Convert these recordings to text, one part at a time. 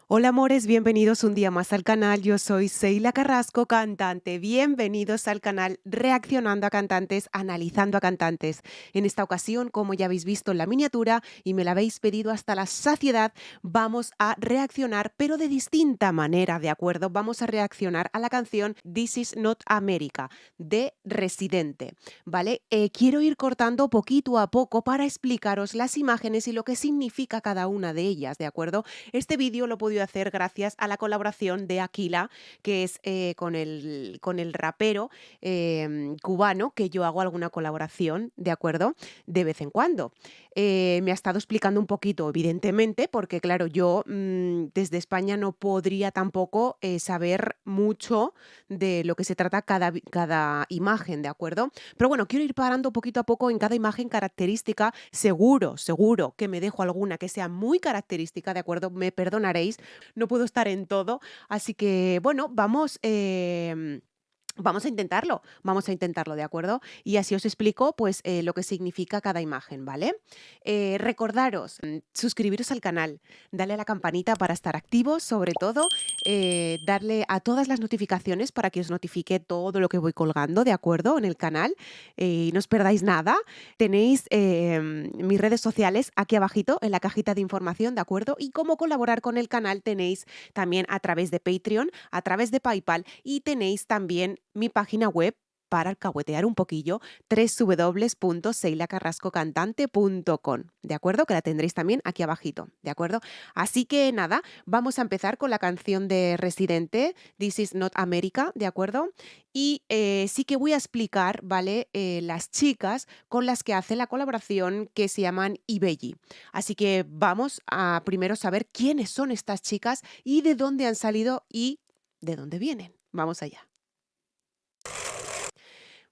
Hola amores, bienvenidos un día más al canal. Yo soy Seila Carrasco, cantante. Bienvenidos al canal Reaccionando a Cantantes, Analizando a Cantantes. En esta ocasión, como ya habéis visto en la miniatura y me la habéis pedido hasta la saciedad, vamos a reaccionar, pero de distinta manera, ¿de acuerdo? Vamos a reaccionar a la canción This Is Not America de Residente, ¿vale? Quiero ir cortando poquito a poco para explicaros las imágenes y lo que significa cada una de ellas, ¿de acuerdo? Este vídeo lo he podido hacer gracias a la colaboración de Aquila, que es con el rapero cubano, que yo hago alguna colaboración, ¿de acuerdo? De vez en cuando. Me ha estado explicando un poquito, evidentemente, porque claro, yo desde España no podría tampoco saber mucho de lo que se trata cada imagen, ¿de acuerdo? Pero bueno, quiero ir parando poquito a poco en cada imagen característica. Seguro que me dejo alguna que sea muy característica, ¿de acuerdo? Me perdonaréis, no puedo estar en todo. Así que, bueno, vamos a intentarlo, ¿de acuerdo? Y así os explico, pues, lo que significa cada imagen, ¿vale? Recordaros, suscribiros al canal, darle a la campanita para estar activos, sobre todo, darle a todas las notificaciones para que os notifique todo lo que voy colgando, ¿de acuerdo? En el canal, y no os perdáis nada. Tenéis mis redes sociales aquí abajito en la cajita de información, ¿de acuerdo? Y cómo colaborar con el canal tenéis también a través de Patreon, a través de PayPal y tenéis también mi página web para alcahuetear un poquillo, www.seilacarrascocantante.com, ¿de acuerdo? Que la tendréis también aquí abajito, ¿de acuerdo? Así que nada, vamos a empezar con la canción de Residente, This Is Not America, ¿de acuerdo? Y sí que voy a explicar, ¿vale? Las chicas con las que hace la colaboración que se llaman Ibelli. Así que vamos a primero saber quiénes son estas chicas y de dónde han salido y de dónde vienen. Vamos allá.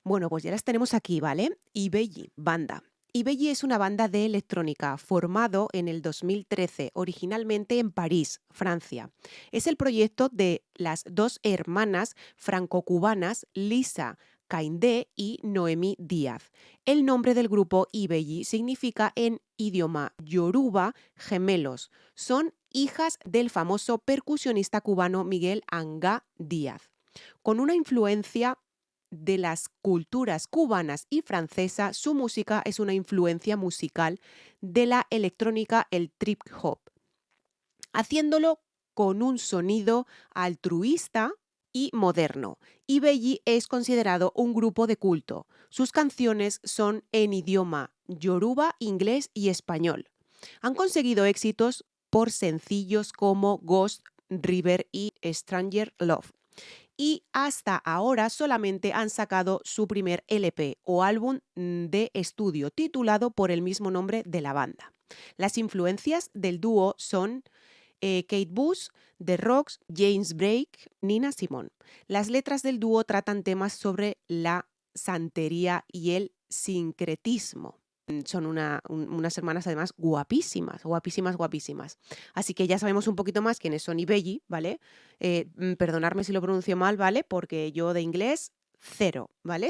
Bueno, pues ya las tenemos aquí, ¿vale? Ibelli, banda. Ibelli es una banda de electrónica formado en el 2013, originalmente en París, Francia. Es el proyecto de las dos hermanas franco-cubanas Lisa Caindé y Noemí Díaz. El nombre del grupo Ibelli significa en idioma yoruba gemelos. Son hijas del famoso percusionista cubano Miguel Angá Díaz. Con una influencia de las culturas cubanas y francesa, su música es una influencia musical de la electrónica, el trip hop, haciéndolo con un sonido altruista y moderno. Ibelli es considerado un grupo de culto. Sus canciones son en idioma yoruba, inglés y español. Han conseguido éxitos por sencillos como Ghost River y Stranger Love y hasta ahora solamente han sacado su primer LP o álbum de estudio titulado por el mismo nombre de la banda. Las influencias del dúo son Kate Bush, The Rocks, James Blake, Nina Simone. Las letras del dúo tratan temas sobre la santería y el sincretismo. Son unas hermanas además guapísimas, guapísimas, guapísimas. Así que ya sabemos un poquito más quiénes son Ibelli, ¿vale? Perdonadme si lo pronuncio mal, ¿vale? Porque yo de inglés cero, ¿vale?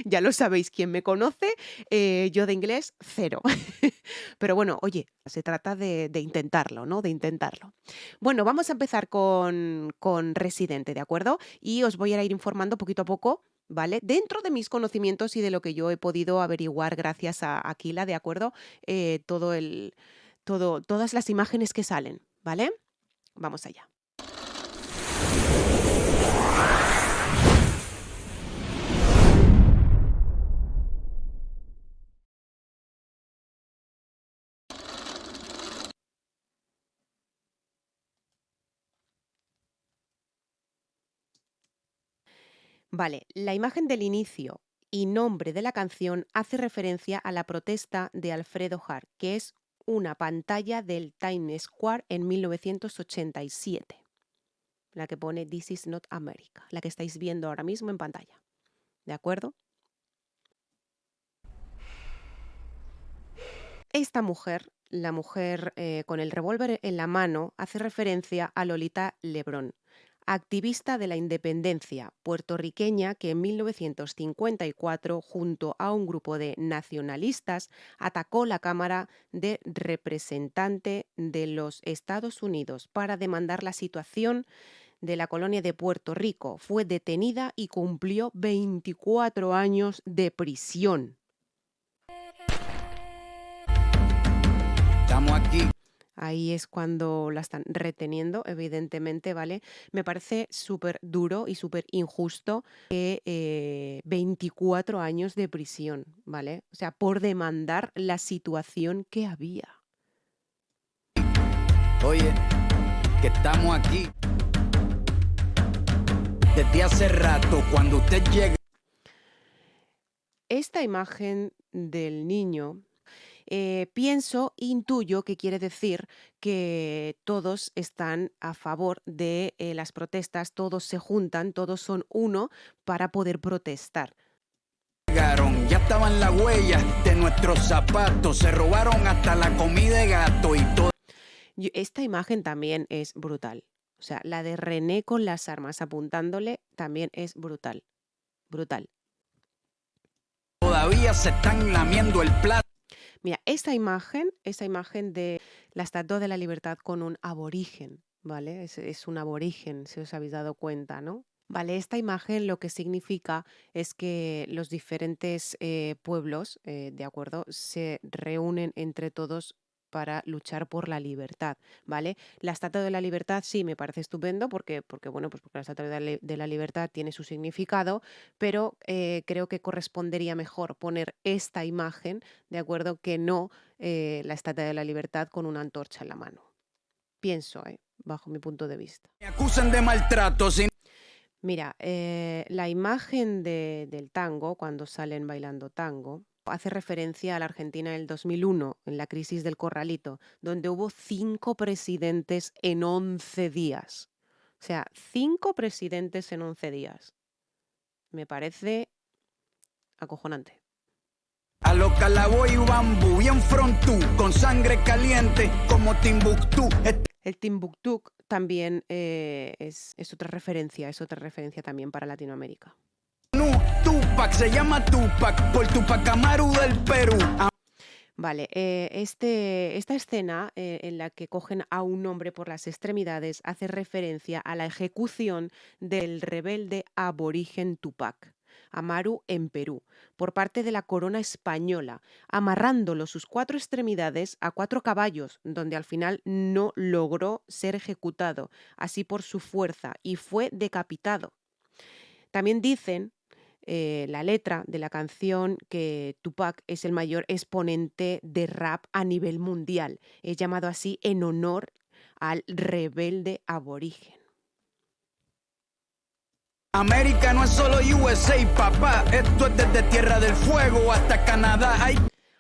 Ya lo sabéis, quien me conoce, yo de inglés cero. Pero bueno, oye, se trata de intentarlo, ¿no? De intentarlo. Bueno, vamos a empezar con Residente, ¿de acuerdo? Y os voy a ir informando poquito a poco, ¿vale? Dentro de mis conocimientos y de lo que yo he podido averiguar gracias a Aquila, ¿de acuerdo? Todas las imágenes que salen, ¿vale? Vamos allá. Vale, la imagen del inicio y nombre de la canción hace referencia a la protesta de Alfredo Harp, que es una pantalla del Times Square en 1987, la que pone This is not America, la que estáis viendo ahora mismo en pantalla. ¿De acuerdo? Esta mujer, la mujer con el revólver en la mano, hace referencia a Lolita Lebrón. activista de la independencia puertorriqueña que en 1954, junto a un grupo de nacionalistas, atacó la Cámara de Representantes de los Estados Unidos para demandar la situación de la colonia de Puerto Rico. Fue detenida y cumplió 24 años de prisión. Estamos aquí. Ahí es cuando la están reteniendo, evidentemente, ¿vale? Me parece súper duro y súper injusto que 24 años de prisión, ¿vale? O sea, por demandar la situación que había. Oye, que estamos aquí. Desde hace rato, cuando usted llega. Esta imagen del niño, intuyo que quiere decir que todos están a favor de las protestas, todos se juntan, todos son uno para poder protestar. Llegaron, ya estaban las huellas de nuestros zapatos, se robaron hasta la comida de gato y todo. Esta imagen también es brutal. O sea, la de René con las armas apuntándole también es brutal. Brutal. Todavía se están lamiendo el plato. Mira, esta imagen de la Estatua de la Libertad con un aborigen, ¿vale? Es un aborigen, si os habéis dado cuenta, ¿no? Vale, esta imagen lo que significa es que los diferentes pueblos, ¿de acuerdo?, se reúnen entre todos para luchar por la libertad, ¿vale? La Estatua de la Libertad sí me parece estupendo porque bueno, pues porque la Estatua de la Libertad tiene su significado, pero creo que correspondería mejor poner esta imagen, ¿de acuerdo?, que no la Estatua de la Libertad con una antorcha en la mano. Pienso, bajo mi punto de vista. Me acusan de maltrato. Mira, la imagen del tango, cuando salen bailando tango, hace referencia a la Argentina del 2001, en la crisis del Corralito, donde hubo 5 presidentes en 11 días. O sea, 5 presidentes en 11 días. Me parece acojonante. A los Calaboy y Bambú, bien frontú, con sangre caliente como Timbuktu. El Timbuktu también es otra referencia también para Latinoamérica. Tupac se llama Tupac por Tupac Amaru del Perú. Vale, esta escena en la que cogen a un hombre por las extremidades hace referencia a la ejecución del rebelde aborigen Tupac Amaru en Perú, por parte de la corona española, amarrándolo sus 4 extremidades a 4 caballos, donde al final no logró ser ejecutado, así por su fuerza, y fue decapitado. También dicen la letra de la canción que Tupac es el mayor exponente de rap a nivel mundial. Es llamado así en honor al rebelde aborigen. América no es solo USA, papá. Esto es desde Tierra del Fuego hasta Canadá.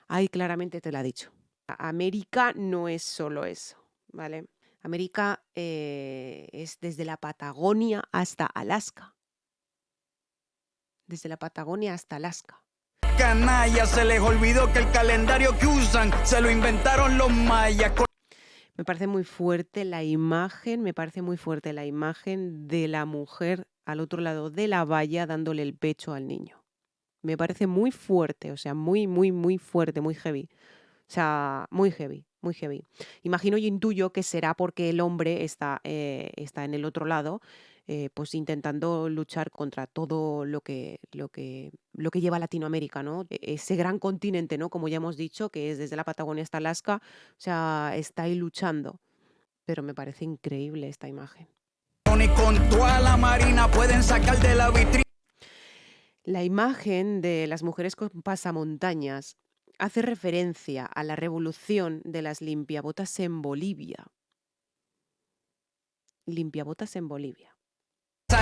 Ahí claramente te lo ha dicho. América no es solo eso, ¿vale? América es desde la Patagonia hasta Alaska. Desde la Patagonia hasta Alaska. Canalla, se les olvidó que el calendario que usan se lo inventaron los mayas. Me parece muy fuerte la imagen, de la mujer al otro lado de la valla dándole el pecho al niño. Me parece muy fuerte, o sea, muy, muy, muy fuerte, muy heavy. O sea, muy heavy, muy heavy. Imagino y intuyo que será porque el hombre está en el otro lado, pues intentando luchar contra todo lo que lleva Latinoamérica, ¿no? Ese gran continente, ¿no? Como ya hemos dicho, que es desde la Patagonia hasta Alaska, o sea, está ahí luchando. Pero me parece increíble esta imagen. Ni con toda la marina pueden sacar de la vitrina. La imagen de las mujeres con pasamontañas hace referencia a la revolución de las limpiabotas en Bolivia. Limpiabotas en Bolivia.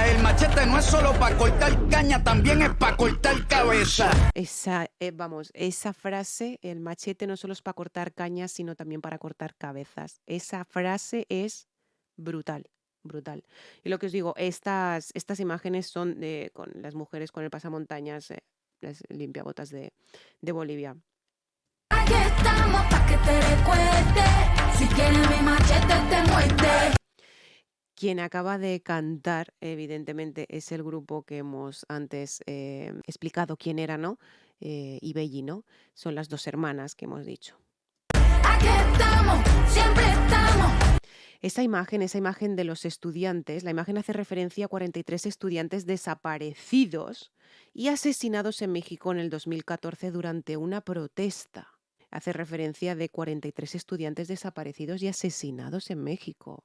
El machete no es solo para cortar caña, también es para cortar cabeza. Esa frase, el machete no solo es para cortar cañas, sino también para cortar cabezas. Esa frase es brutal, brutal. Y lo que os digo, estas imágenes son con las mujeres con el pasamontañas, las limpiabotas de Bolivia. Aquí estamos pa' que te recuerde. Si quieres mi machete te muerde. Quien acaba de cantar, evidentemente, es el grupo que hemos antes explicado quién era, ¿no? Ibelli, ¿no? Son las dos hermanas que hemos dicho. Aquí estamos, siempre estamos. Esa imagen de los estudiantes, la imagen hace referencia a 43 estudiantes desaparecidos y asesinados en México en el 2014 durante una protesta. Hace referencia de 43 estudiantes desaparecidos y asesinados en México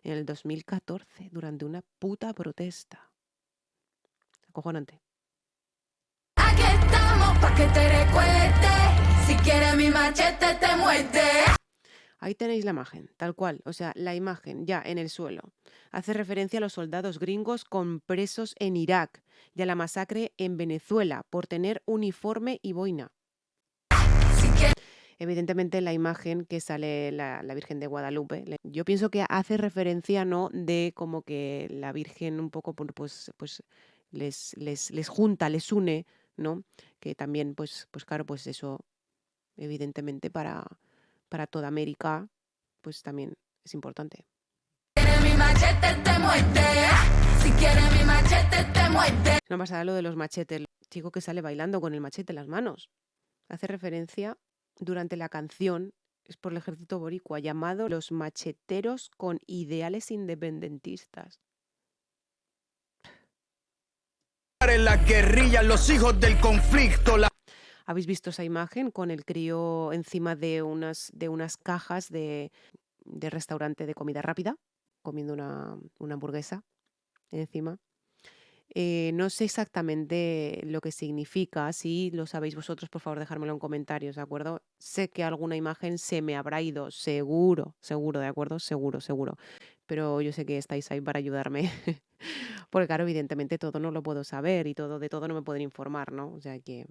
en el 2014 durante una puta protesta. Acojonante. Aquí estamos pa' que te recuerde. Si quieres mi machete te muerde. Ahí tenéis la imagen, tal cual, o sea, la imagen ya en el suelo. Hace referencia a los soldados gringos con presos en Irak y a la masacre en Venezuela por tener uniforme y boina. Si quieres Evidentemente la imagen que sale la Virgen de Guadalupe, yo pienso que hace referencia, ¿no? De como que la Virgen un poco pues les junta, les une, ¿no? Que también, pues claro, pues eso, evidentemente para toda América, pues también es importante. mi machete te muerde. Si quieres mi machete te muerde. No pasa lo de los machetes, el chico que sale bailando con el machete en las manos. Hace referencia durante la canción, es por el ejército boricua, llamado Los Macheteros con Ideales Independentistas. En las guerrillas, los hijos del conflicto. ¿Habéis visto esa imagen con el crío encima de unas cajas de restaurante de comida rápida, comiendo una hamburguesa encima? No sé exactamente lo que significa. Si lo sabéis vosotros, por favor, dejármelo en comentarios, ¿de acuerdo? Sé que alguna imagen se me habrá ido, seguro, ¿de acuerdo? Seguro. Pero yo sé que estáis ahí para ayudarme. Porque, claro, evidentemente todo no lo puedo saber y de todo no me pueden informar, ¿no? O sea que...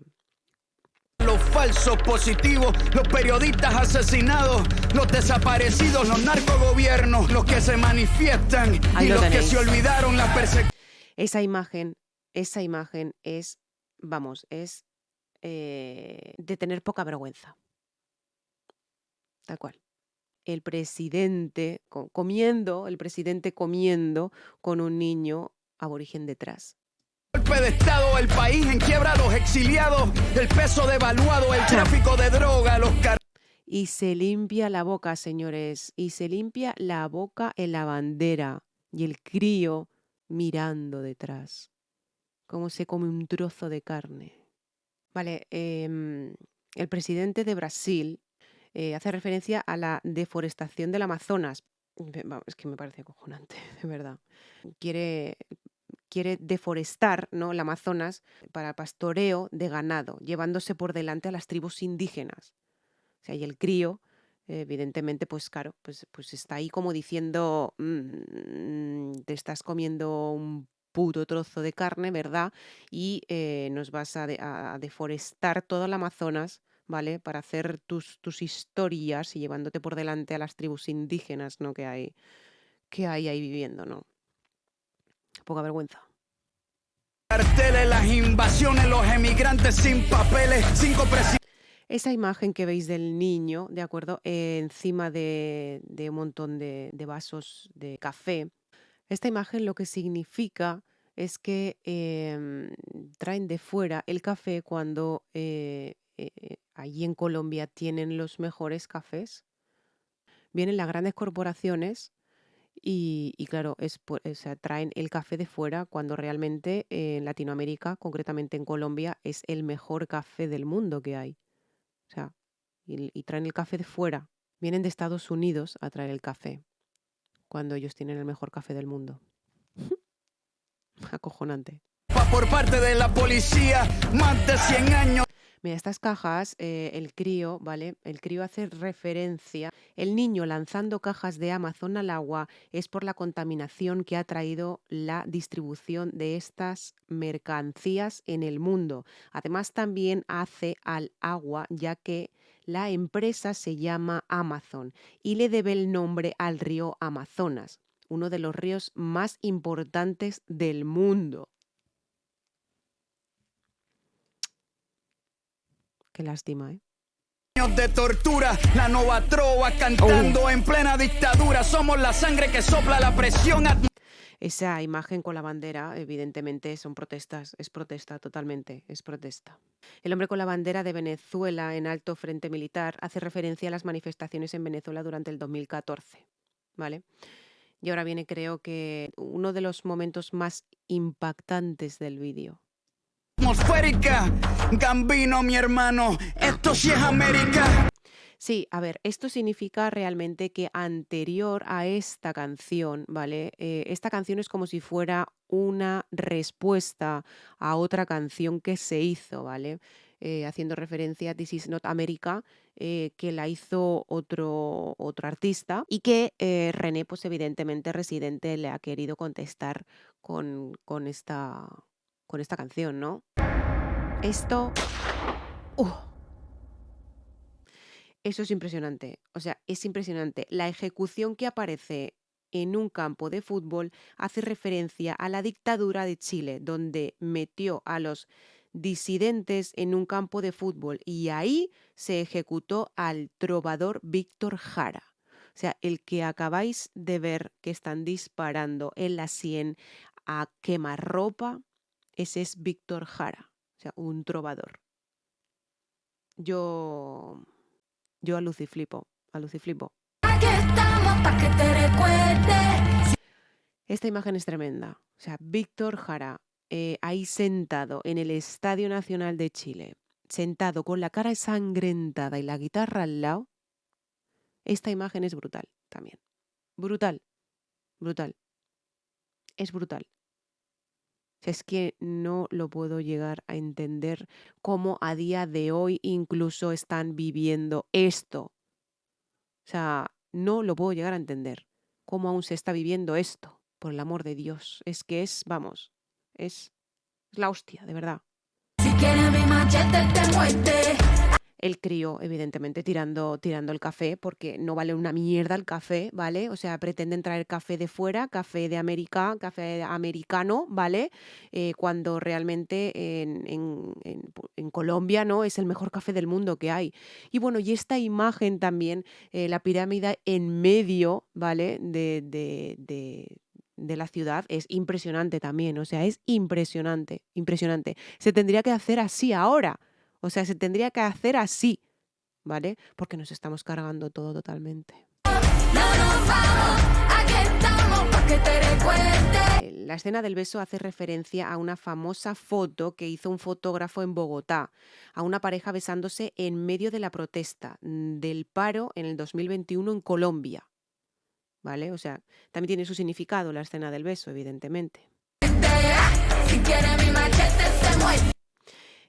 Los falsos positivos, los periodistas asesinados, los desaparecidos, los narcogobiernos, los que se manifiestan Ahí y lo los que tenéis. se olvidaron la persecución. Esa imagen es, vamos, es de tener poca vergüenza. Tal cual. El presidente comiendo con un niño aborigen detrás. Golpe de estado, el país en quiebra, los exiliados, el peso devaluado, el tráfico de droga, los Y se limpia la boca, señores, y se limpia la boca en la bandera y el crío mirando detrás, como se come un trozo de carne. Vale, el presidente de Brasil hace referencia a la deforestación del Amazonas. Es que me parece acojonante, de verdad. Quiere deforestar, ¿no?, el Amazonas para pastoreo de ganado, llevándose por delante a las tribus indígenas. O sea, y el crío, evidentemente, pues claro, pues está ahí como diciendo, te estás comiendo un puto trozo de carne, ¿verdad? Y nos vas a deforestar todo el Amazonas, ¿vale? Para hacer tus historias y llevándote por delante a las tribus indígenas, ¿no?, que hay ahí viviendo, ¿no? Poca vergüenza. carteles, las invasiones, los emigrantes sin papeles, 5 presidentes. Esa imagen que veis del niño, ¿de acuerdo? Encima de un montón de vasos de café. Esta imagen lo que significa es que traen de fuera el café cuando allí en Colombia tienen los mejores cafés. Vienen las grandes corporaciones y claro, o sea, traen el café de fuera cuando realmente en Latinoamérica, concretamente en Colombia, es el mejor café del mundo que hay. O sea, y traen el café de fuera. Vienen de Estados Unidos a traer el café cuando ellos tienen el mejor café del mundo. Acojonante. Por parte de la policía, más de 100 años. Mira, estas cajas, el crío, ¿vale? El crío hace referencia. El niño lanzando cajas de Amazon al agua es por la contaminación que ha traído la distribución de estas mercancías en el mundo. Además, también hace al agua, ya que la empresa se llama Amazon y le debe el nombre al río Amazonas, uno de los ríos más importantes del mundo. Qué lástima, ¿eh? Años de tortura, la nova trova cantando en plena dictadura. Somos la sangre que sopla la presión. Esa imagen con la bandera, evidentemente, son protestas, es protesta totalmente, es protesta. El hombre con la bandera de Venezuela en alto frente militar hace referencia a las manifestaciones en Venezuela durante el 2014, ¿vale? Y ahora viene, creo que, uno de los momentos más impactantes del vídeo. Atmosférica, Gambino, mi hermano, esto sí es América. Sí, a ver, esto significa realmente que anterior a esta canción, ¿vale? Esta canción es como si fuera una respuesta a otra canción que se hizo, ¿vale? Haciendo referencia a This Is Not America, que la hizo otro artista y que René, pues evidentemente Residente le ha querido contestar con esta canción, ¿no? Esto... Eso es impresionante. O sea, es impresionante. La ejecución que aparece en un campo de fútbol hace referencia a la dictadura de Chile, donde metió a los disidentes en un campo de fútbol y ahí se ejecutó al trovador Víctor Jara. O sea, el que acabáis de ver que están disparando en la sien a quemarropa, ese es Víctor Jara, o sea, un trovador. Yo aluciflipo. Aquí estamos pa' que te recuerde. Esta imagen es tremenda. O sea, Víctor Jara, ahí sentado en el Estadio Nacional de Chile, sentado con la cara ensangrentada y la guitarra al lado, esta imagen es brutal también. Brutal, brutal. Es brutal. O sea, es que no lo puedo llegar a entender cómo a día de hoy incluso están viviendo esto. O sea, no lo puedo llegar a entender. ¿Cómo aún se está viviendo esto? Por el amor de Dios. Es que es, vamos, es la hostia, de verdad. Si quieres mi machete te muerde. El crío, evidentemente, tirando el café, porque no vale una mierda el café, ¿vale? O sea, pretenden traer café de fuera, café de América, café americano, ¿vale? Cuando realmente en Colombia, ¿no? Es el mejor café del mundo que hay. Y bueno, y esta imagen también, la pirámide en medio, ¿vale? De la ciudad es impresionante también, o sea, es impresionante, impresionante. Se tendría que hacer así ahora. O sea, se tendría que hacer así, ¿vale? Porque nos estamos cargando todo totalmente. No nos vamos, aquí estamos pa' que te recuerde. La escena del beso hace referencia a una famosa foto que hizo un fotógrafo en Bogotá, a una pareja besándose en medio de la protesta del paro en el 2021 en Colombia, ¿vale? O sea, también tiene su significado la escena del beso, evidentemente. Si quieres mi machete te muerde.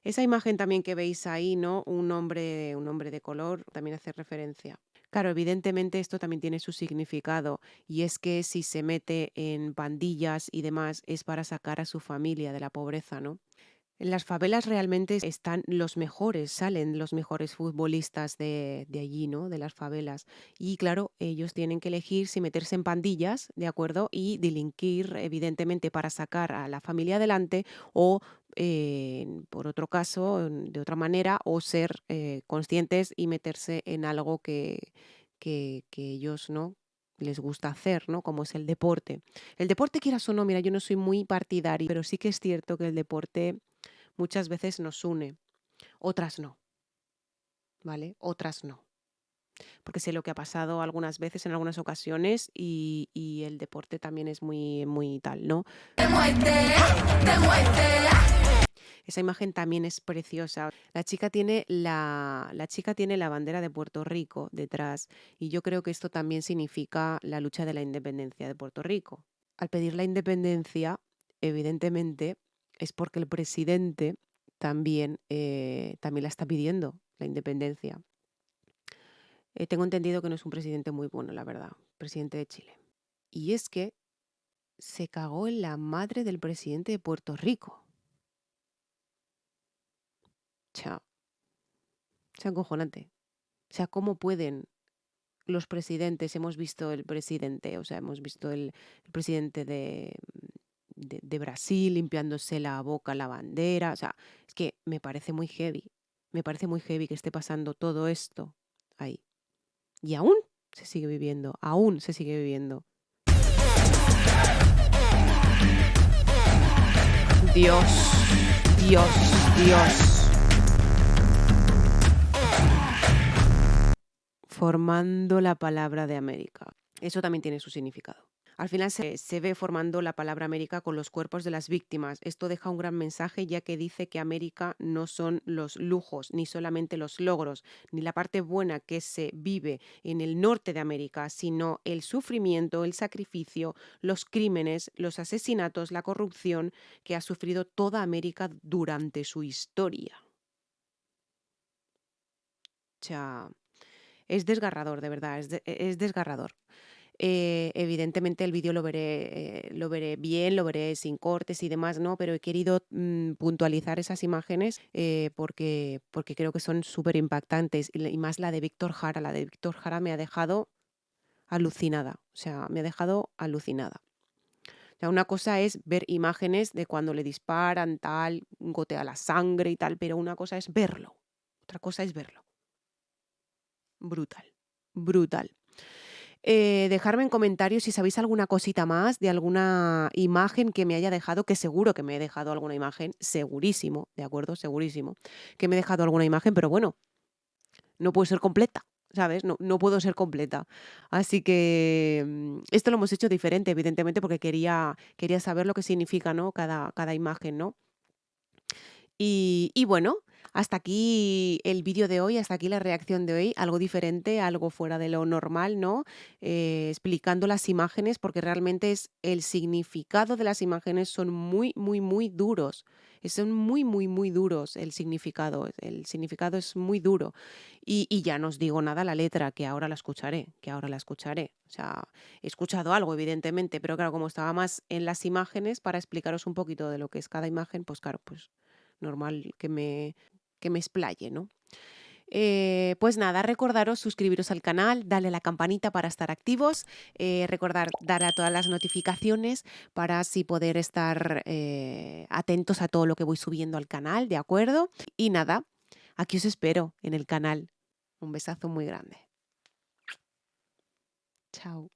Esa imagen también que veis ahí, ¿no? Un hombre de color, también hace referencia. Claro, evidentemente esto también tiene su significado y es que si se mete en pandillas y demás es para sacar a su familia de la pobreza, ¿no? En las favelas realmente están los mejores, salen los mejores futbolistas de allí, ¿no? De las favelas. Y claro, ellos tienen que elegir si meterse en pandillas, ¿de acuerdo? Y delinquir, evidentemente, para sacar a la familia adelante o, por otro caso, de otra manera, o ser conscientes y meterse en algo que ellos, ¿no? Les gusta hacer, ¿no? Como es el deporte. El deporte, quieras o no, mira, yo no soy muy partidaria, pero sí que es cierto que el deporte muchas veces nos une, otras no, ¿vale? Otras no. Porque sé lo que ha pasado algunas veces, en algunas ocasiones, y el deporte también es muy, muy tal, ¿no? Te muerde, te muerde. Esa imagen también es preciosa. La chica tiene la bandera de Puerto Rico detrás, y yo creo que esto también significa la lucha de la independencia de Puerto Rico. Al pedir la independencia, evidentemente, es porque el presidente también la está pidiendo, la independencia. Tengo entendido que no es un presidente muy bueno, la verdad, presidente de Chile. Y es que se cagó en la madre del presidente de Puerto Rico. Chao. O sea, acojonante. O sea, ¿cómo pueden los presidentes? Hemos visto el presidente, o sea, hemos visto el presidente de Brasil limpiándose la boca, la bandera. O sea, es que me parece muy heavy. Me parece muy heavy que esté pasando todo esto ahí. Y aún se sigue viviendo, aún se sigue viviendo. Dios, Dios, Dios. Formando la palabra de América. Eso también tiene su significado. Al final se ve formando la palabra América con los cuerpos de las víctimas. Esto deja un gran mensaje, ya que dice que América no son los lujos, ni solamente los logros, ni la parte buena que se vive en el norte de América, sino el sufrimiento, el sacrificio, los crímenes, los asesinatos, la corrupción que ha sufrido toda América durante su historia. O sea, es desgarrador, de verdad, es desgarrador. Evidentemente el vídeo lo veré bien, lo veré sin cortes y demás, ¿no? Pero he querido puntualizar esas imágenes porque creo que son súper impactantes. Y más la de Víctor Jara. La de Víctor Jara me ha dejado alucinada. O sea, me ha dejado alucinada. O sea, una cosa es ver imágenes de cuando le disparan, tal, gotea la sangre y tal, pero una cosa es verlo. Otra cosa es verlo. Brutal, brutal. Dejarme en comentarios si sabéis alguna cosita más de alguna imagen que me haya dejado, que seguro que me he dejado alguna imagen, segurísimo, ¿de acuerdo? Segurísimo, que me he dejado alguna imagen, pero bueno, no puedo ser completa, ¿sabes? No puedo ser completa. Así que esto lo hemos hecho diferente, evidentemente, porque quería saber lo que significa, ¿no? Cada imagen, ¿no? Y bueno, hasta aquí el vídeo de hoy, hasta aquí la reacción de hoy, algo diferente, algo fuera de lo normal, ¿no? Explicando las imágenes, porque realmente es el significado de las imágenes son muy, muy, muy duros. Son muy, muy, muy duros el significado es muy duro. Y ya no os digo nada la letra, que ahora la escucharé, que ahora la escucharé. O sea, he escuchado algo, evidentemente, pero claro, como estaba más en las imágenes, para explicaros un poquito de lo que es cada imagen, pues claro, pues normal que me explaye, ¿no? Pues nada, recordaros suscribiros al canal, darle a la campanita para estar activos, recordar dar a todas las notificaciones para así poder estar atentos a todo lo que voy subiendo al canal, ¿de acuerdo? Y nada, aquí os espero en el canal. Un besazo muy grande. Chao.